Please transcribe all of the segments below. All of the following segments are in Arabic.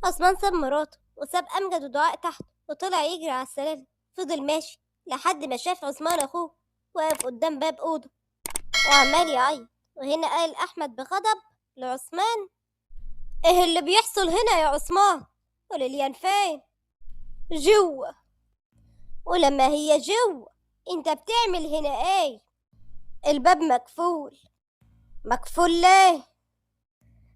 عثمان ساب مراته وساب أمجد ودعاء تحت وطلع يجري على السلالم. فضل ماشي لحد ما شاف عثمان أخوه واقف قدام باب أوضة وعمال يعيط. وهنا قال أحمد بغضب لعثمان: إيه اللي بيحصل هنا يا عثمان؟ وليليان فين؟ جوه. ولما هي جوه انت بتعمل هنا ايه؟ الباب مقفول. مقفول ليه؟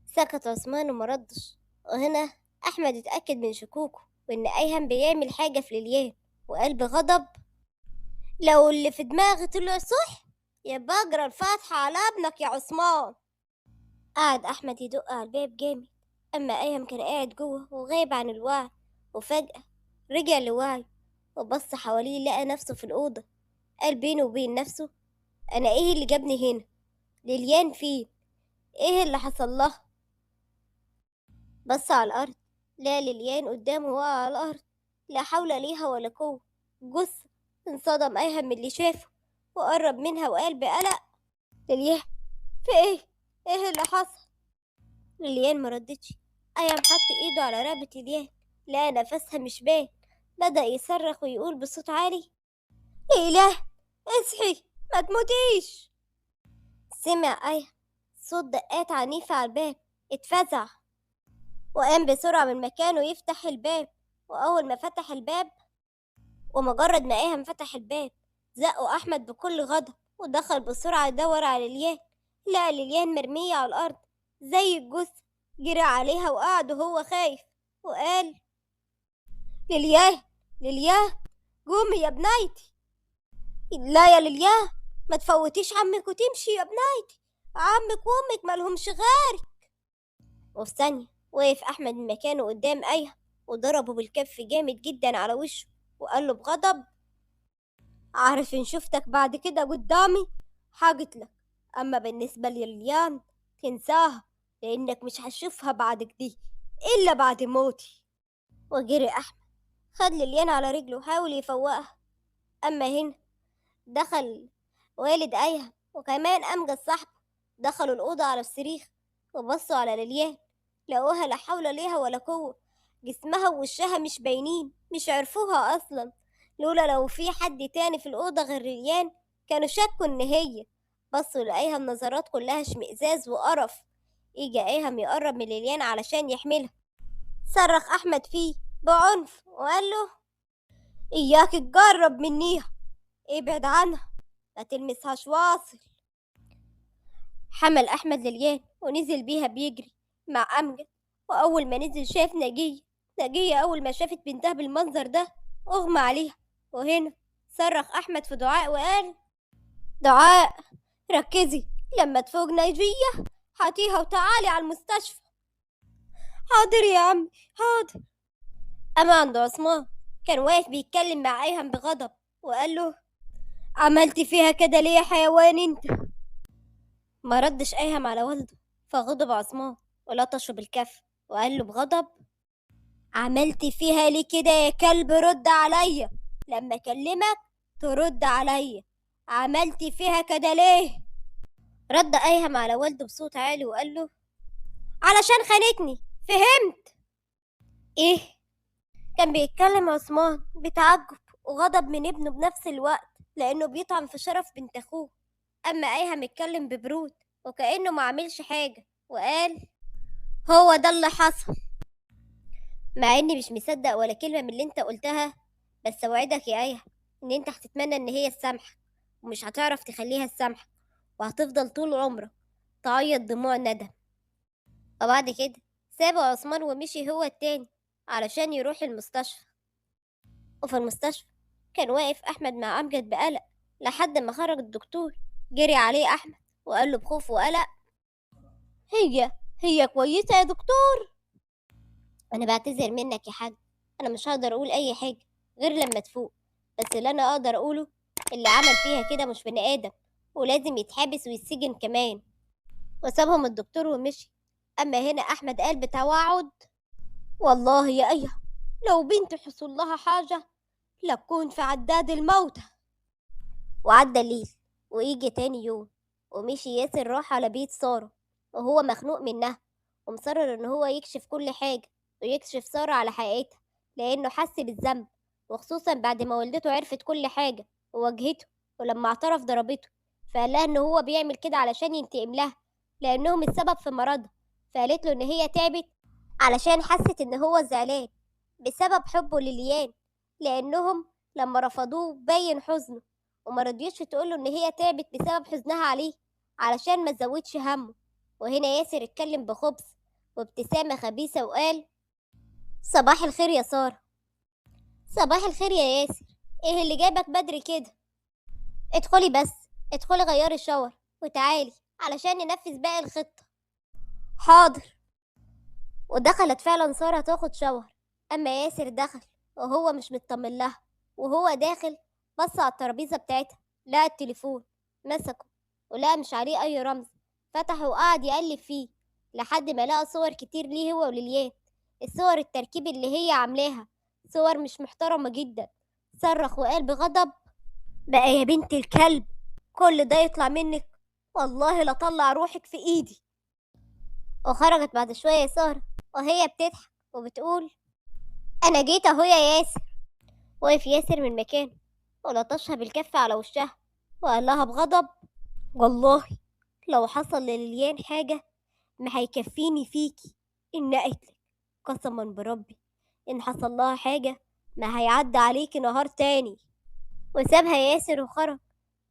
سكت عثمان ومردش. وهنا أحمد اتأكد من شكوكه وإن أيهم بيعمل حاجة في ليليان وقال بغضب: لو اللي في دماغي طلع صح يبقى اجرى الفاتحة على ابنك يا عثمان. قعد أحمد يدق على الباب جامد، أما أيهم كان قاعد جوه وغايب عن الوعي. وفجأة رجع لوعي وبص حواليه لقى نفسه في الأوضة. قال بينه وبين نفسه: أنا إيه اللي جابني هنا؟ ليليان فين؟ إيه اللي حصل لها؟ بص على الأرض، لا ليليان قدامه وقع على الأرض، لا حول ليها ولا قوة، جثة. انصدم أيهم من اللي شافه وقرب منها وقال بقلق: ليليان في إيه؟ إيه اللي حصل؟ ليليان مردتش. أيهم حط إيده على رقبة ليليان، لقى نفسها مش باين. بدأ يصرخ ويقول بصوت عالي: ليلى اصحي، ما تموتيش. سمع أيهم صوت دقات عنيفة على الباب. اتفزع وقام بسرعة من مكانه يفتح الباب. وأول ما فتح الباب ومجرد ما أيهم فتح الباب زقه أحمد بكل غضب ودخل بسرعة يدور على ليليان. لقى ليليان مرمية على الأرض زي الجثة. جري عليها وقعد وهو خايف وقال: ليليان، ليليان، قومي يا بنايتي. لا يا ليليان، ما تفوتيش عمك وتمشي يا بنايتي، عمك وامك مالهمش غيرك. وفي ثانية وقف أحمد من مكانه قدام أيهم وضربه بالكف جامد جدا على وشه وقال له بغضب: عارف إن شفتك بعد كده قدامي هقتلك، أما بالنسبة لليان تنساها، لأنك مش هتشوفها بعد كده إلا بعد موتي. وجري أحمد خد ليليان على رجله وحاول يفوقها. أما هنا دخل والد أيهم وكمان أمجد صاحبه، دخلوا الأوضة على الصريخ وبصوا على ليليان. لقوها لا حول ليها ولا قوة، جسمها ووشها مش باينين، مش عرفوها أصلا. لولا لو في حد تاني في الأوضة غير ليليان كانوا شكوا إن هي. بصوا لقيها النظرات كلها اشمئزاز وقرف. يجي أيهم يقرب من ليليان علشان يحملها، صرخ أحمد فيه بعنف وقال له: إياك تقرب منيها، ابعد عنها، ما تلمسهاش واصل. حمل أحمد لليان ونزل بيها بيجري مع أمجد. وأول ما نزل شاف نجية أول ما شافت بنتها بالمنظر ده أغمى عليها. وهنا صرخ أحمد في دعاء وقال: دعاء، ركزي، لما تفوق نجية هاتيها وتعالي على المستشفى. حاضر يا عمي، حاضر. أما عند عثمان كان واقف بيتكلم مع أيهم بغضب وقال له: عملتي فيها كده ليه يا حيوان انت؟ ما ردش أيهم على والده، فغضب عثمان ولطشه بالكف وقال له بغضب: عملت فيها ليه كده يا كلب؟ رد عليا، لما أكلمك ترد عليا. عملت فيها كده ليه؟ رد أيهم على والده بصوت عالي وقال له: علشان خانتني، فهمت؟ إيه؟ كان بيتكلم عثمان بتعجب وغضب من ابنه بنفس الوقت لأنه بيطعن في شرف بنت أخوه. أما أيهم اتكلم ببرود وكأنه ما عملش حاجة وقال: هو ده اللي حصل. مع إني مش مصدق ولا كلمة من اللي انت قلتها، بس أوعدك يا أيها إن انت هتتمنى إن هي تسامحك ومش هتعرف تخليها تسامحك، وهتفضل طول عمرك تعيط دموع ندم. وبعد كده سابه عثمان ومشي هو التاني علشان يروح المستشفى. وفي المستشفى كان واقف أحمد مع أمجد بقلق لحد ما خرج الدكتور. جري عليه أحمد وقال له بخوف وقلق: هي كويسة يا دكتور؟ أنا بعتذر منك يا حاج، أنا مش هقدر أقول أي حاجة غير لما تفوق، بس اللي أنا أقدر أقوله اللي عمل فيها كده مش بني آدم ولازم يتحبس ويتسجن كمان. وسابهم الدكتور ومشي. أما هنا أحمد قال بتوعد: والله يا أيها لو بنتي حصل لها حاجة لكون في عداد الموتى. وعدى الليل ويجي تاني يوم ومشي ياسر راح على بيت سارة وهو مخنوق منها ومصرر إن هو يكشف كل حاجة ويكشف سارة على حقيقتها، لأنه حس بالذنب، وخصوصا بعد ما والدته عرفت كل حاجة وواجهته، ولما اعترف ضربته، فقال لها إن هو بيعمل كده علشان ينتقم لها لأنهم السبب في مرضها. فقالت له إن هي تعبت علشان حست إن هو زعلان بسبب حبه لليان، لأنهم لما رفضوه بين حزنه، وما رضيتش تقوله إن هي تعبت بسبب حزنها عليه علشان ما تزودش همه. وهنا ياسر اتكلم بخبث وابتسامة خبيثة وقال: صباح الخير يا سارة. صباح الخير يا ياسر، ايه اللي جايبك بدري كده؟ ادخلي بس، ادخلي غيري الشاور وتعالي علشان ننفذ باقي الخطة. حاضر. ودخلت فعلا سارة تاخد شاور، أما ياسر دخل وهو مش مطمن لها. وهو داخل بص على الترابيزة بتاعتها، لقى التليفون، مسكه ولقى مش عليه أي رمز. فتحه وقعد يقلب فيه لحد ما لقى صور كتير ليه هو ولليان. الصور التركيب اللي هي عاملاها صور مش محترمة جدا. صرخ وقال بغضب: بقى يا بنت الكلب كل ده يطلع منك؟ والله لطلع روحك في ايدي. وخرجت بعد شوية سارة وهي بتضحك وبتقول: أنا جيت أهو يا ياسر. وقف ياسر من مكانه ولطشها بالكف على وشها وقال لها بغضب: والله لو حصل لليان حاجة ما هيكفيني فيكي إن قتلك. قسما بربي إن حصل لها حاجة ما هيعدي عليكي نهار تاني. وسابها ياسر وخرج،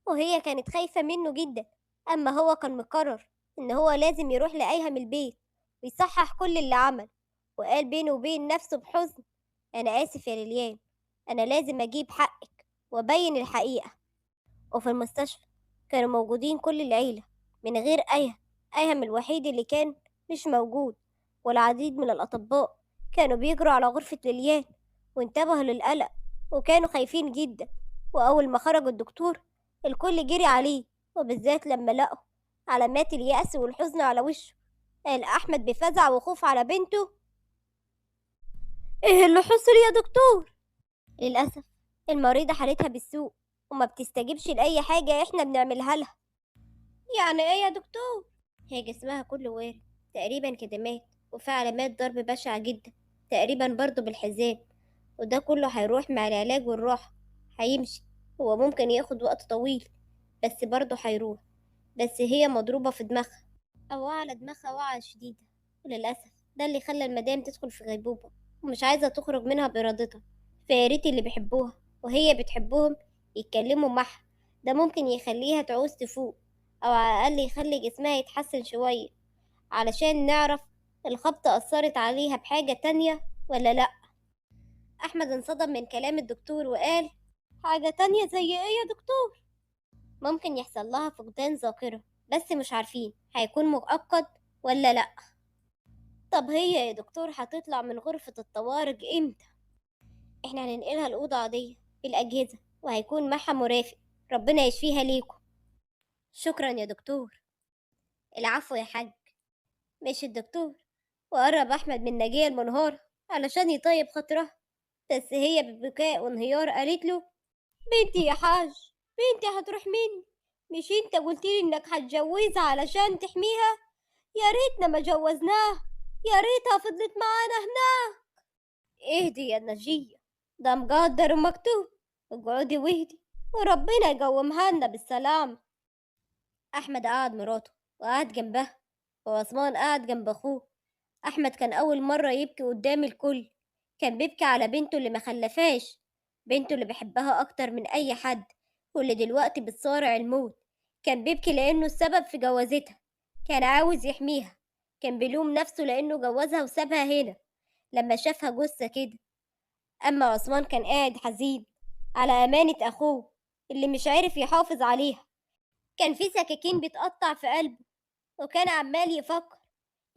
وهي كانت خايفة منه جدا. أما هو كان مقرر إن هو لازم يروح لأيهم البيت ويصحح كل اللي عمل. وقال بينه وبين نفسه بحزن: أنا آسف يا ليليان، أنا لازم أجيب حقك وأبين الحقيقة. وفي المستشفى كانوا موجودين كل العيلة من غير أيهم. أيهم الوحيد اللي كان مش موجود، والعديد من الأطباء كانوا بيجروا على غرفة ليليان وانتبهوا للقلق وكانوا خايفين جدا. وأول ما خرج الدكتور الكل جري عليه، وبالذات لما لقوا علامات اليأس والحزن على وشه. قال أحمد بفزع وخوف على بنته: إيه اللي حصل يا دكتور؟ للأسف المريضة حالتها بالسوء وما بتستجيبش لأي حاجة إحنا بنعملها لها. يعني إيه يا دكتور؟ هي جسمها كله وارم تقريبا كده مات، وفي علامات ضرب بشعة جدا تقريبا برضه بالحزام. وده كله هيروح مع العلاج والراحة، هيمشي. هو ممكن ياخد وقت طويل بس برضه هيروح. بس هي مضروبة في دماغها أو على دماغها وقعة شديدة، وللأسف ده اللي خلى المدام تدخل في غيبوبة ومش عايزة تخرج منها بإرادتها. فياريت اللي بيحبوها وهي بتحبهم يتكلموا معها، ده ممكن يخليها تعوز تفوق، أو على الأقل يخلي جسمها يتحسن شوية علشان نعرف الخبطة أثرت عليها بحاجة تانية ولا لأ. أحمد انصدم من كلام الدكتور وقال: حاجة تانية زي إيه يا دكتور؟ ممكن يحصل لها فقدان ذاكرة، بس مش عارفين هيكون مؤقت ولا لأ. طب هي يا دكتور هتطلع من غرفة الطوارئ امتى؟ احنا هننقلها الأوضة عادية بالأجهزة وهيكون معها مرافق. ربنا يشفيها ليكم. شكرا يا دكتور. العفو يا حاج. ماشي الدكتور، وقرب أحمد من نجية المنهارة علشان يطيب خاطرها. بس هي ببكاء وانهيار قالت له: بنتي يا حاج، بنتي هتروح مني. مش انت قلتلي انك هتجوزها علشان تحميها؟ يا ريتنا ما جوزناها، يا ريتها فضلت معانا هنا. اهدي يا نجية، ده مقدر ومكتوب. اقعدي واهدي وربنا يقومها لنا بالسلامة. أحمد قعد مراته وقعد جنبها، وعثمان قعد جنب أخوه. أحمد كان أول مرة يبكي قدام الكل. كان بيبكي على بنته اللي مخلفاش، بنته اللي بيحبها أكتر من أي حد واللي دلوقتي بتصارع الموت. كان بيبكي لأنه السبب في جوازتها، كان عاوز يحميها. كان بيلوم نفسه لأنه جوزها وسابها هنا لما شافها جثة كده. أما عثمان كان قاعد حزين على أمانة أخوه اللي مش عارف يحافظ عليها. كان في سكاكين بتقطع في قلبه، وكان عمال يفكر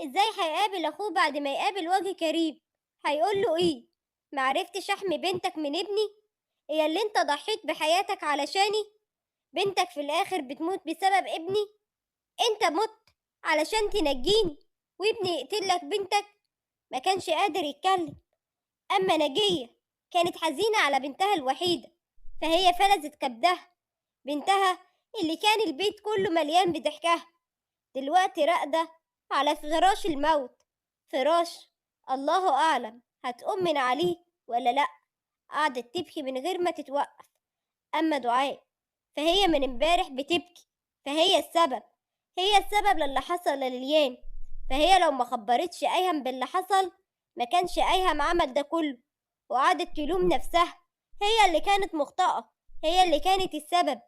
ازاي هيقابل اخوه بعد ما يقابل وجه كريم. هيقول له ايه؟ معرفتش احمي بنتك من ابني؟ هي اللي انت ضحيت بحياتك علشاني؟ بنتك في الاخر بتموت بسبب ابني. انت مت علشان تنجيني وابني يقتلك بنتك. ما كانش قادر يتكلم. اما نجية كانت حزينة على بنتها الوحيدة، فهي فلذت كبدها. بنتها اللي كان البيت كله مليان بضحكها دلوقتي راقدة على فراش الموت، فراش الله أعلم هتقوم من عليه ولا لأ. قعدت تبكي من غير ما تتوقف. أما دعاء فهي من امبارح بتبكي، فهي السبب، هي السبب للي حصل لليان. فهي لو ما خبرتش أيهم باللي حصل ما كانش أيهم عمل ده كله. وقعدت تلوم نفسها، هي اللي كانت مخطئة، هي اللي كانت السبب.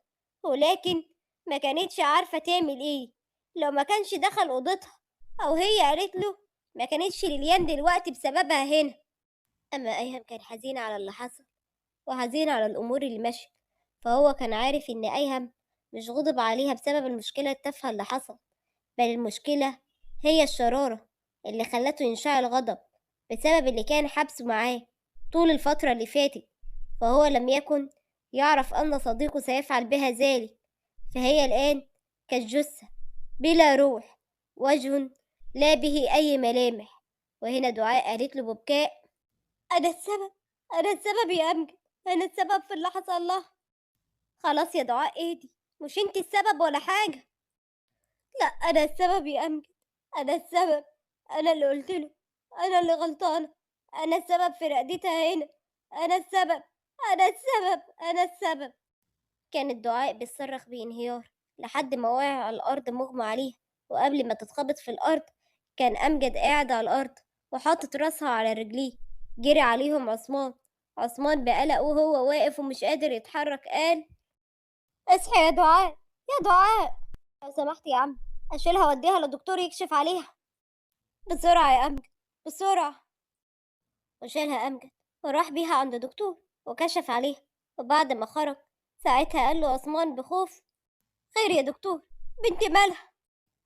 ولكن ما كانتش عارفة تعمل ايه. لو ما كانش دخل أوضتها أو هي قالت له ما كانتش ليليان دلوقتي بسببها هنا. أما أيهم كان حزين على اللي حصل وحزين على الأمور اللي مشت. فهو كان عارف إن أيهم مش غضب عليها بسبب المشكلة التافهة اللي حصل، بل المشكلة هي الشرارة اللي خلته ينشعل غضب بسبب اللي كان حبسه معاه طول الفترة اللي فاتت. فهو لم يكن يعرف أن صديقه سيفعل بها ذلك. فهي الآن كالجثة بلا روح، وجه لا به أي ملامح. وهنا دعاء قالت له ببكاء: أنا السبب، أنا السبب يا أمجد، أنا السبب في اللي حصل لها. خلاص يا دعاء اهدي، مش انت السبب ولا حاجة. لا أنا السبب يا أمجد، أنا السبب، أنا اللي قلتله، أنا اللي غلطانة، أنا السبب في رقدتها هنا، أنا السبب، أنا السبب، أنا السبب. كانت دعاء بتصرخ بانهيار لحد ما وقع على الأرض مغمى عليها. وقبل ما تتخبط في الأرض كان أمجد قاعد على الأرض وحاطط راسها على رجليه. جري عليهم عثمان. عثمان بقلق وهو واقف ومش قادر يتحرك قال: اصحي يا دعاء، يا دعاء، لو سمحت يا عم أشيلها وأديها لدكتور يكشف عليها. بسرعة يا أمجد، بسرعة. وشالها أمجد وراح بيها عند دكتور وكشف عليها. وبعد ما خرج ساعتها قال له عثمان بخوف: خير يا دكتور، بنتي مالها؟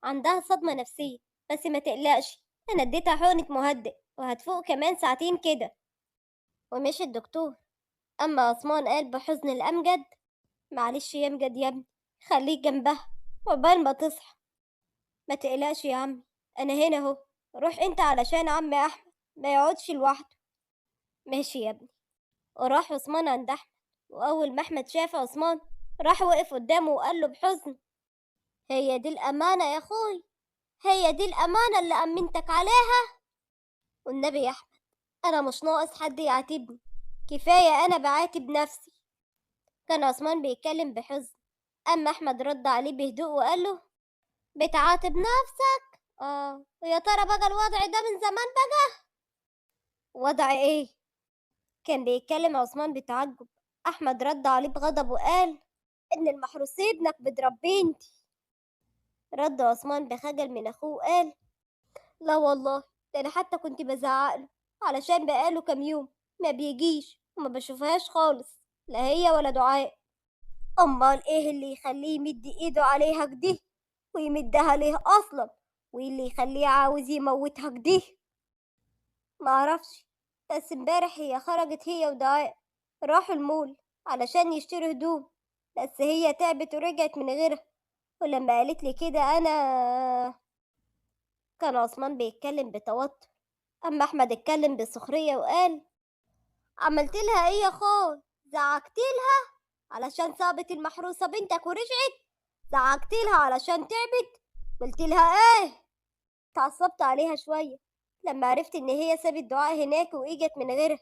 عندها صدمة نفسية، بس ما تقلقش، أنا اديتها حقنة مهدئ وهتفوق كمان ساعتين كده. ومشي الدكتور. أما عثمان قال بحزن لأمجد: معلش يا أمجد يا ابني، خليك جنبها عقبال ما تصحى. ما تقلقش يا عمي، أنا هنا أهو. روح أنت علشان عم أحمد ما يقعدش لوحده. ماشي يا ابني. وراح عثمان عند أحمد. وأول ما أحمد شاف عثمان راح وقف قدامه وقال له بحزن: هي دي الأمانة يا أخوي، هي دي الأمانة اللي أمنتك عليها؟ والنبي يا أحمد أنا مش ناقص حد يعاتبني، كفاية أنا بعاتب نفسي. كان عثمان بيتكلم بحزن. أما أحمد رد عليه بهدوء وقال له: بتعاتب نفسك؟ ويا ترى بقى الوضع ده من زمان بقى؟ وضع إيه؟ كان بيتكلم عثمان بتعجب. أحمد رد عليه بغضب وقال: إن المحروس ابنك بضرب بنتي. رد عثمان بخجل من أخوه وقال: لا والله، ده أنا حتى كنت بزعقله علشان بقاله كام يوم ما بيجيش وما بشوفهاش خالص، لا هي ولا دعاء. أمال إيه اللي يخليه يمد إيده عليها كده ويمدها ليه أصلا؟ وإيه اللي يخليه عاوز يموتها كده؟ معرفش، بس امبارح هي خرجت هي ودعاء راحوا المول علشان يشتروا هدوم، بس هي تعبت ورجعت من غيرها. ولما قالت لي كده أنا. كان عثمان بيتكلم بتوتر. أما أحمد اتكلم بسخرية وقال: عملت لها إيه يا أخوي؟ زعقت لها علشان صابت المحروسة بنتك ورجعت؟ زعقت لها علشان تعبت؟ قلت لها إيه؟ اتعصبت عليها شوية لما عرفت إن هي سابت دعاء هناك وإجت من غيرها،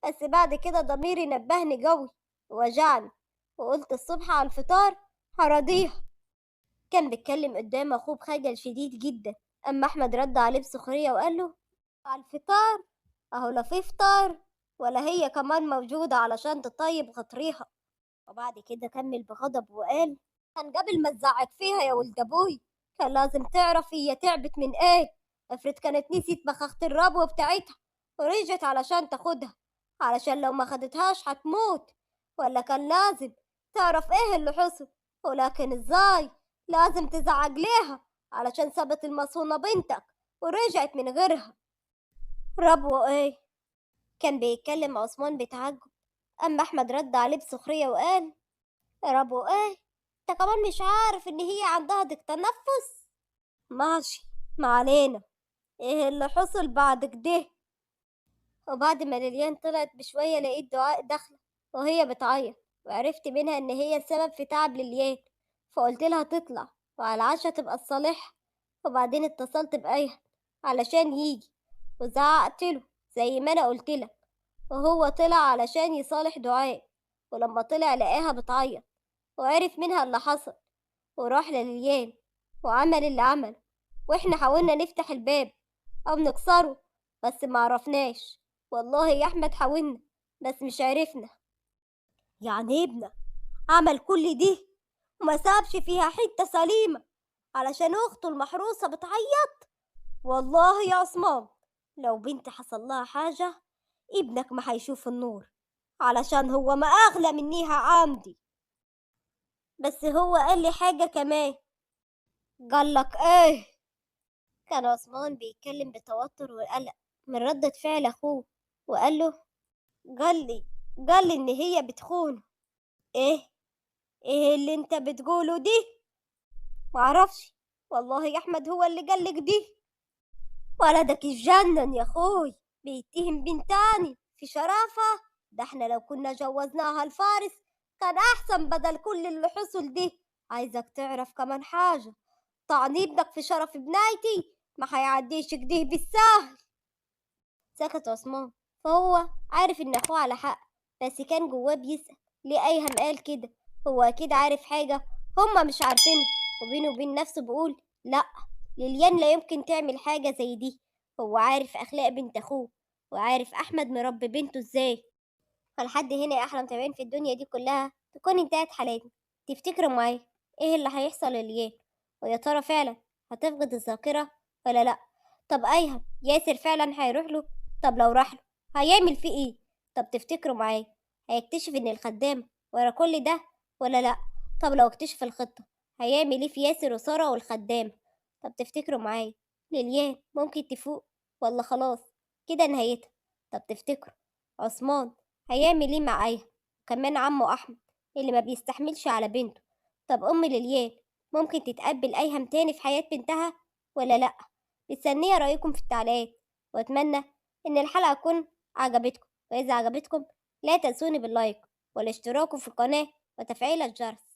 بس بعد كده ضميري نبهني قوي ووجعني، وقلت الصبح على الفطار هراضيها. كان بيتكلم قدام أخوه بخجل شديد جدا. أما أحمد رد عليه بسخرية وقال له: على الفطار؟ أهو لا في فطار ولا هي كمان موجودة علشان تطيب خاطريها. وبعد كده كمل بغضب وقال: كان قبل ما تزعق فيها يا ولد أبوي كان لازم تعرف هي تعبت من إيه. افرض كانت نسيت بخاخة الربوة بتاعتها ورجعت علشان تاخدها، علشان لو ما خدتهاش هتموت. ولا كان لازم تعرف إيه اللي حصل، ولكن إزاي لازم تزعق ليها علشان سابت المصونة بنتك ورجعت من غيرها. ربوة إيه؟ كان بيتكلم عثمان بتعجب. أما أحمد رد عليه بسخرية وقال: ربو إيه؟ أنت كمان مش عارف إن هي عندها ضيق تنفس؟ ماشي، ما علينا. إيه اللي حصل بعد كده؟ وبعد ما ليليان طلعت بشوية لقيت دعاء داخلة وهي بتعيط، وعرفت منها إن هي السبب في تعب ليليان. فقلت لها تطلع وعلى العشاء تبقى تصالحها. وبعدين اتصلت بأيها علشان يجي، وزعقت له زي ما أنا قلت لك، وهو طلع علشان يصالح دعاء، ولما طلع لقاها بتعيط وعرف منها اللي حصل، وراح لليان وعمل اللي عمله، واحنا حاولنا نفتح الباب او نكسره بس معرفناش. والله يا احمد حاولنا بس مش عرفنا. يعني ابنك عمل كل دي وما سابش فيها حتة سليمة علشان اخته المحروسة بتعيط؟ والله يا عثمان لو بنتي حصل لها حاجة ابنك ما هيشوف النور، علشان هو ما اغلى منيها عندي. بس هو قال لي حاجة كمان. قالك ايه؟ كان عثمان بيتكلم بتوتر وقلق من ردة فعل أخوه، وقال له قال لي قال لي إن هي بتخونه. إيه؟ إيه اللي أنت بتقوله دي؟ معرفش، والله يا أحمد هو اللي قالك دي. ولدك اتجنن يا أخوي، بيتهم بنتاني في شرافة. ده احنا لو كنا جوزناها الفارس كان أحسن بدل كل اللي حصل دي. عايزك تعرف كمان حاجة، طعن ابنك في شرف بنايتي ما هيعديش كده بالسهل. سكت عثمان، فهو عارف إن أخوه على حق، بس كان جواه بيسأل ليه أيهم قال كده. هو أكيد عارف حاجة هما مش عارفينها، وبينه وبين نفسه بيقول لأ، ليليان لا يمكن تعمل حاجة زي دي. هو عارف أخلاق بنت أخوه، وعارف أحمد مربي بنته إزاي. فلحد هنا يا أحلى متابعين في الدنيا دي كلها تكون انتهت حلقتنا. تفتكروا معايا إيه اللي هيحصل لليان؟ ويا ترى فعلا هتفقد الذاكرة ولا لأ؟ طب أيهم ياسر فعلا هيروح له؟ طب لو راح له هيعمل فيه إيه؟ طب تفتكروا معايا هيكتشف إن الخدام ورا كل ده ولا لأ؟ طب لو اكتشف الخطة هيعمل إيه في ياسر وسارة والخدام؟ طب تفتكروا معايا ليليان ممكن تفوق ولا خلاص كده نهايتها؟ طب تفتكروا عثمان هيعمل ايه مع ايها؟ وكمان عمه احمد اللي ما بيستحملش على بنته. طب ام ليليان ممكن تتقبل ايهم تاني في حياة بنتها ولا لا؟ مستنيه رايكم في التعليقات، واتمنى ان الحلقه تكون عجبتكم، واذا عجبتكم لا تنسوني باللايك والاشتراك في القناه وتفعيل الجرس.